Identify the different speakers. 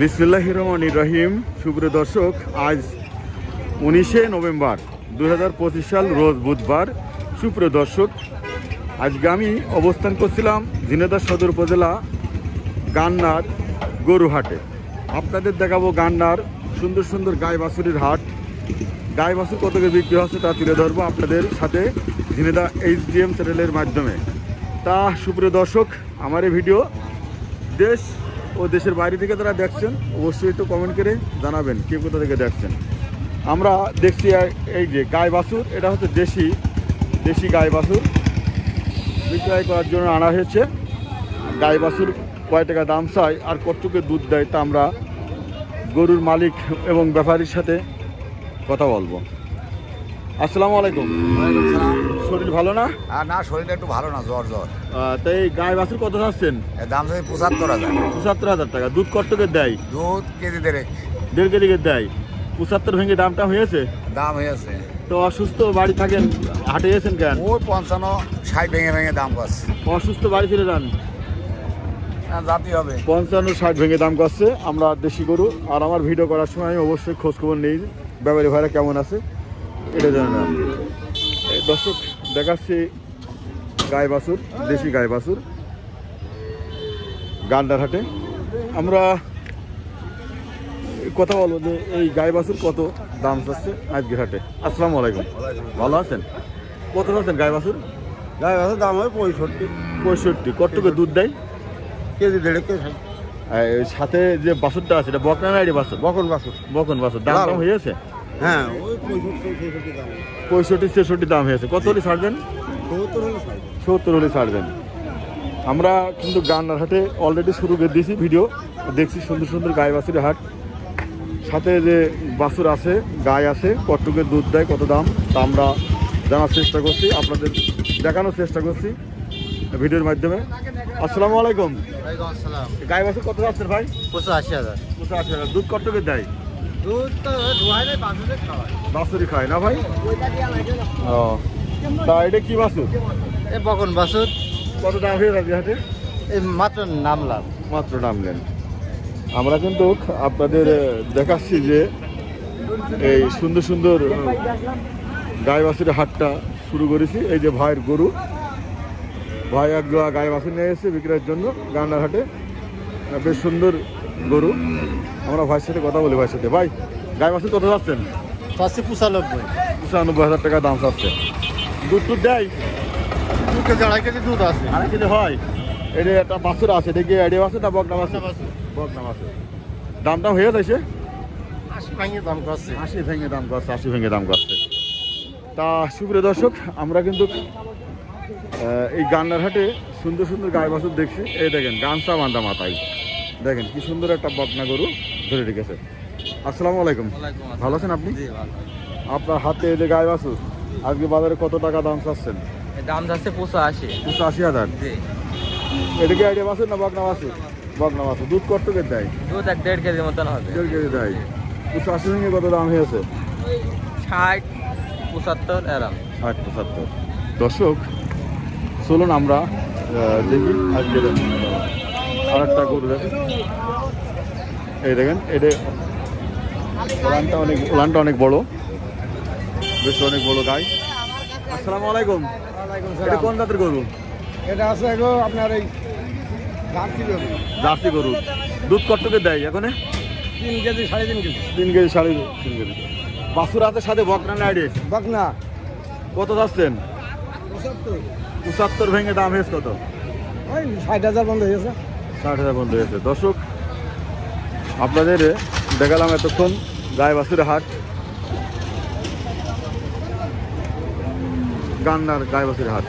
Speaker 1: বিসমিল্লাহির রহমানির রহিম। সুপ্রিয় দর্শক, আজ 19শে নভেম্বর 2025 সাল, রোজ বুধবার। সুপ্রিয় দর্শক, আজকে আমি অবস্থান করছিলাম ঝিনাইদহ সদর উপজেলা গান্নার গরুহাটে। আপনাদের দেখাবো গান্নার সুন্দর সুন্দর গাই বাছুরের হাট। গাই বাছুর কত করে বিক্রি হচ্ছে তা তুলে ধরবো আপনাদের সাথে ঝিনাইদহ HDM চ্যানেলের মাধ্যমে। তা সুপ্রিয় দর্শক, আমার এই ভিডিও দেশ ও দেশের বাইরে থেকে যারা দেখছেন অবশ্যই একটু কমেন্ট করে জানাবেন কে কোথা থেকে দেখছেন। আমরা দেখছি এই যে গাই বাছুর, এটা হচ্ছে দেশি গাই বাছুর বিক্রয় করার জন্য আনা হয়েছে। গাই বাছুর কয় টাকা দাম চায় আর কতটুকু দুধ দেয় তা আমরা গরুর মালিক এবং ব্যাপারীর সাথে কথা বলবো। আসসালামু আলাইকুম। শরীর ভালো না?
Speaker 2: না, শরীরটা একটু ভালো না, জ্বর।
Speaker 1: তাই গাই বাছুর কত চাচ্ছেন?
Speaker 2: দাম 75,000।
Speaker 1: 75,000 টাকা। দুধ কতটুকু দেয়?
Speaker 2: দুধ কেজি
Speaker 1: 1.5 কেজি দেয়। 75 ভেঙে দামটা হয়েছে?
Speaker 2: দাম হয়েছে।
Speaker 1: তো অসুস্থ বাড়ি থাকেন, হাটে গেছেন কেন?
Speaker 2: ওই 55-60 ভেঙে দাম করছে।
Speaker 1: অসুস্থ বাড়ি ফিরে যান,
Speaker 2: জাতি হবে
Speaker 1: 55-60 ভেঙে দাম করছে। আমরা দেশি গরু, আর আমার ভিডিও করার সময় আমি অবশ্যই খোঁজখবর নেই ব্যাপারী ভাইরা কেমন আছে এটা জানালাম। দর্শক, দেখাচ্ছি গাই বাছুর, দেশি গাই বাছুর গান্ডার হাটে। আমরা কথা বলবো যে এই গাই বাছুর কত দাম চাচ্ছে আজকের হাটে। আসসালামু আলাইকুম, ভালো আছেন? কত আছেন গাই বাছুর?
Speaker 2: গাই বাছুর দাম হয় 65।
Speaker 1: কতটুকু দুধ দেয়?
Speaker 2: KG 1.5 KG.
Speaker 1: সাথে যে বাছুরটা আছে এটা বকনা না? বাছুর বকন বাছুর। দাম হয়েছে?
Speaker 2: হ্যাঁ, ওই 65-66 দাম।
Speaker 1: 65-66 দাম হয়েছে। কত হলে ছাড়বেন? 70 হলে ছাড়বেন। আমরা কিন্তু গান্নার হাটে অলরেডি শুরু করে দিয়েছি ভিডিও, দেখছি সুন্দর সুন্দর গাই বাছুরের হাট। সাথে যে বাছুর আছে, গাই আছে, কতটুকু দুধ দেয়, কত দাম তা আমরা জানার চেষ্টা করছি, আপনাদের দেখানোর চেষ্টা করছি ভিডিওর মাধ্যমে। আসসালামু আলাইকুম। গাই বাছুর কত যাচ্ছেন ভাই?
Speaker 2: 85,000।
Speaker 1: 85,000। দুধ কতটুকু দেয়?
Speaker 2: দুধ তো দোয়াই নাই, বাছুরে খাওয়ায়।
Speaker 1: বাছুরই খায় না ভাই? ও, তা এটা কি বাছুর?
Speaker 2: এই বকন বাছুর।
Speaker 1: কত দাম হয়ে যাচ্ছে হাটে?
Speaker 2: এই মাত্র নামলাম।
Speaker 1: মাত্র নামলেন। আমরা কিন্তু আপনাদের দেখাচ্ছি যে এই সুন্দর সুন্দর গাই বাছুরের হাটটা শুরু করেছি। এই যে ভাইয়ের গরু, ভাই এক জোড়া গাই বাছুর নিয়ে এসেছে বিক্রয়ের জন্য গান্ডার হাটে। বেশ সুন্দর গরু। আমরা ভাইয়ের সাথে কথা বলি। ভাইয়ের সাথে, ভাই গাই বাছুর কত যাচ্ছেন?
Speaker 2: 95,000
Speaker 1: টাকা দাম চাচ্ছে। দুধ টুধ দেয়?
Speaker 2: 2 কেজি 2.5 কেজি দুধ আছে।
Speaker 1: 2.5 কেজি হয়। এটা একটা বাছুর আছে, এটা কি এডিয়া বাছুর না বকনা বাছুর? বকনা বাছুর। দামটা হয়ে যাচ্ছে
Speaker 2: 80 ভেঙে দাম করছে।
Speaker 1: 80 ভেঙে দাম করছে। 80 ভেঙে দাম করছে। তা সুপ্রিয় দর্শক, আমরা কিন্তু এই গান্নার হাটে সুন্দর সুন্দর গাই বাছুর দেখছি। এই দেখেন গামছা বান্ধা মাথায়, দেখেন কি সুন্দর একটা বকনা গরু ধরে রেখেছে। আসসালামু আলাইকুম, ভালো আছেন আপনি? আপনার হাতে এই যে গাই বাছুর, আজকে বাজারে কত টাকা দাম চাচ্ছেন?
Speaker 2: দাম যাচ্ছে 85,000।
Speaker 1: এটা কি আইডিয়া বাছুর না বকনা বাছুর? বকনা বাছুর। দুধ কতটুকু দেয়?
Speaker 2: দুধ 1.5 কেজি মতন হবে।
Speaker 1: 1.5 কেজি দেয়। 85 ভেঙে কত দাম হয়েছে?
Speaker 2: 60, 75 এরম।
Speaker 1: 60-75। দর্শক, চলুন আমরা দেখি আজকে আর একটা গরু দেখেন। এই দেখেন, এটা ওলানটা অনেক বড়, বেশ অনেক বড় গাই। আসসালামু আলাইকুম। এটা কোন জাতের গরু?
Speaker 2: এটা আছে আপনার এই
Speaker 1: জার্সি গরু। দুধ কতটুকু দেয় এখন?
Speaker 2: 3 কেজি 3.5 কেজি।
Speaker 1: 3 KG 3.5 KG. বাছুর আছে সাথে বকনা না? আইডিয়া
Speaker 2: বকনা।
Speaker 1: কত যাচ্ছেন? 75 ভেঙে দাম হয়েছে কত?
Speaker 2: ওই 60,000 বন্ধ হয়েছে।
Speaker 1: 60,000 বন্ধ হয়েছে। দর্শক, আপনাদের দেখালাম এতক্ষণ গাই বাছুরের হাট, গান্নার গাই বাছুরের হাট।